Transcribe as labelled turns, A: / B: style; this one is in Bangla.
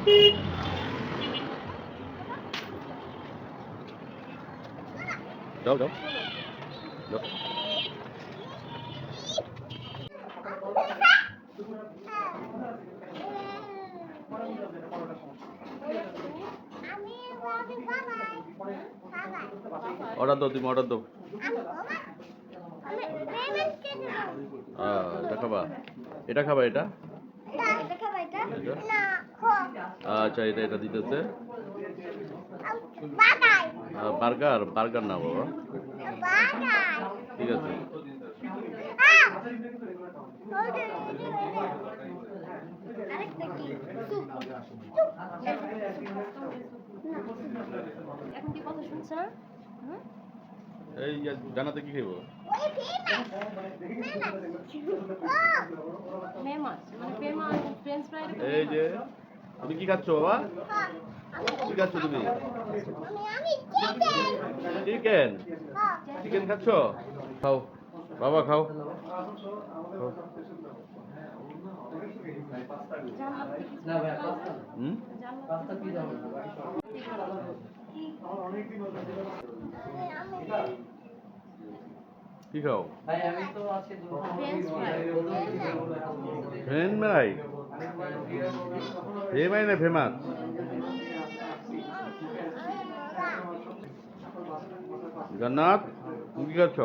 A: যাও যাও যাও। অর্ডার দাও, তুমি অর্ডার দাও। এটা খাবা, এটা খাবা, এটা আচ্ছা, এটা এটা দিতেছে বার্গার। বার্গার না বাবা, ঠিক আছে। এই জানাতে কি খাইব? এই যে তুমি কি খাচ্ছ বাবা? কি খাচ্ছ তুমি? চিকেন। চিকেন খাচ্ছ? খাও বাবা, খাও। কি খাও? French fry. ফ্রাই না ফেমাস? জান্নাত, তুমি কি খাচ্ছ?